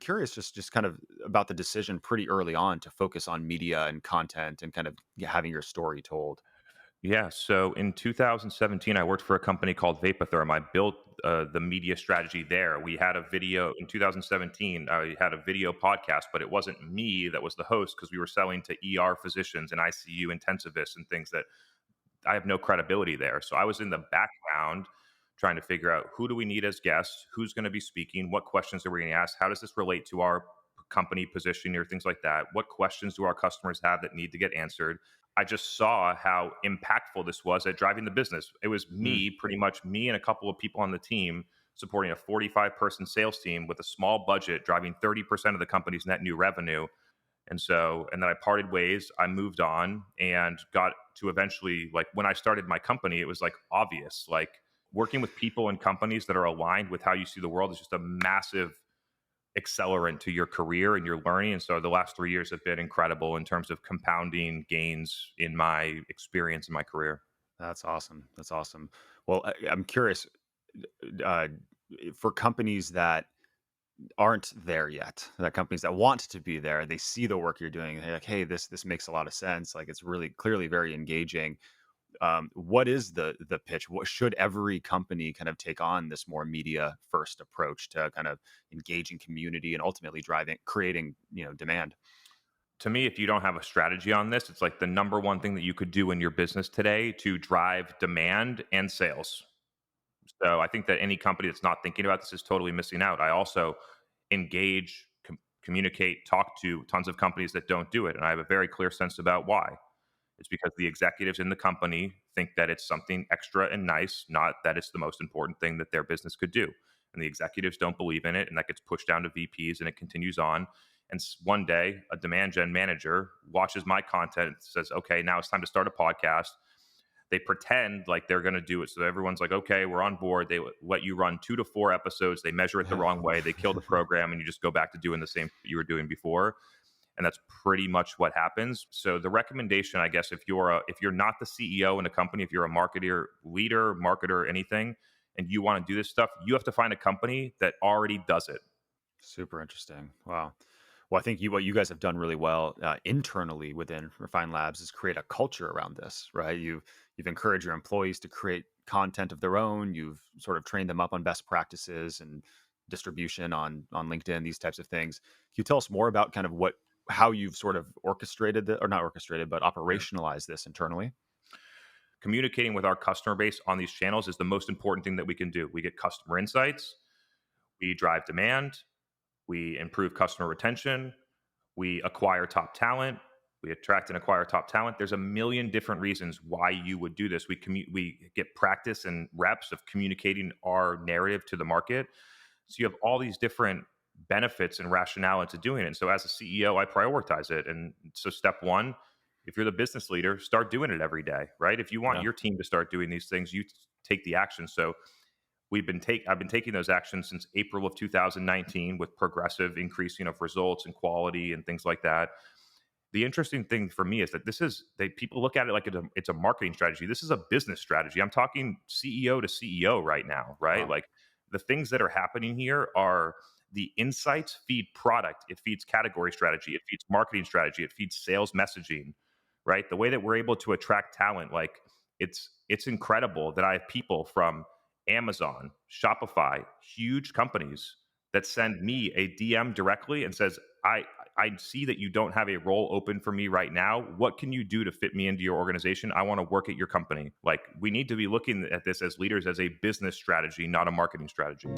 curious just kind of about the decision pretty early on to focus on media and content and kind of having your story told. Yeah. So in 2017, I worked for a company called Vapotherm. I built the media strategy there. We had a video in 2017. I had a video podcast, but it wasn't me that was the host because we were selling to ER physicians and ICU intensivists and things that I have no credibility there. So I was in the background trying to figure out who do we need as guests, who's going to be speaking, what questions are we going to ask, how does this relate to our company position or things like that? What questions do our customers have that need to get answered? I just saw how impactful this was at driving the business. It was Mm, me, pretty much me and a couple of people on the team supporting a 45-person sales team with a small budget, driving 30% of the company's net new revenue. And then I parted ways. I moved on and got to eventually, like, when I started my company, it was like obvious. Like, working with people and companies that are aligned with how you see the world is just a massive accelerant to your career and your learning. And so the last 3 years have been incredible in terms of compounding gains in my experience in my career. that's awesome. That's awesome. Well, I'm curious, uh, for companies that aren't there yet, that companies that want to be there, they see the work you're doing, and they're like, "Hey, this makes a lot of sense. Like, it's really clearly very engaging." What is the pitch? What should every company kind of take on this more media first approach to kind of engaging community and ultimately driving, creating, demand? To me, if you don't have a strategy on this, it's like the number one thing that you could do in your business today to drive demand and sales. So I think that any company that's not thinking about this is totally missing out. I also engage, communicate, talk to tons of companies that don't do it. And I have a very clear sense about why. It's because the executives in the company think that it's something extra and nice, not that it's the most important thing that their business could do. And the executives don't believe in it. And that gets pushed down to VPs and it continues on. And one day, a demand gen manager watches my content and says, okay, now it's time to start a podcast. They pretend like they're going to do it. So everyone's like, okay, we're on board. They let you run 2 to 4 episodes. They measure it the Yeah. wrong way. They kill the program and you just go back to doing the same you were doing before. And that's pretty much what happens. So the recommendation, I guess, if you're not the CEO in a company, if you're a marketer, leader, marketer, anything, and you want to do this stuff, you have to find a company that already does it. Super interesting. Wow. Well, I think what you guys have done really well internally within Refine Labs is create a culture around this, right? You've encouraged your employees to create content of their own. You've sort of trained them up on best practices and distribution on LinkedIn, these types of things. Can you tell us more about kind of how you've sort of orchestrated or not orchestrated, but Yeah. operationalized this internally? Communicating with our customer base on these channels is the most important thing that we can do. We get customer insights, we drive demand, we improve customer retention, we acquire top talent, we attract and acquire top talent. There's a million different reasons why you would do this. We get practice and reps of communicating our narrative to the market. So you have all these different benefits and rationale into doing it. And so as a CEO, I prioritize it. And so step one, if you're the business leader, start doing it every day, right? If you want Yeah. your team to start doing these things, you take the action. So I've been taking those actions since April of 2019 with progressive increasing of results and quality and things like that. The interesting thing for me is that people look at it like it's a marketing strategy. This is a business strategy. I'm talking CEO to CEO right now, right? Wow. Like, the things that are happening here are the insights feed product, it feeds category strategy, it feeds marketing strategy, it feeds sales messaging, right? The way that we're able to attract talent, like, it's incredible that I have people from Amazon, Shopify, huge companies that send me a DM directly and says, I see that you don't have a role open for me right now. What can you do to fit me into your organization? I want to work at your company. Like, we need to be looking at this as leaders as a business strategy, not a marketing strategy.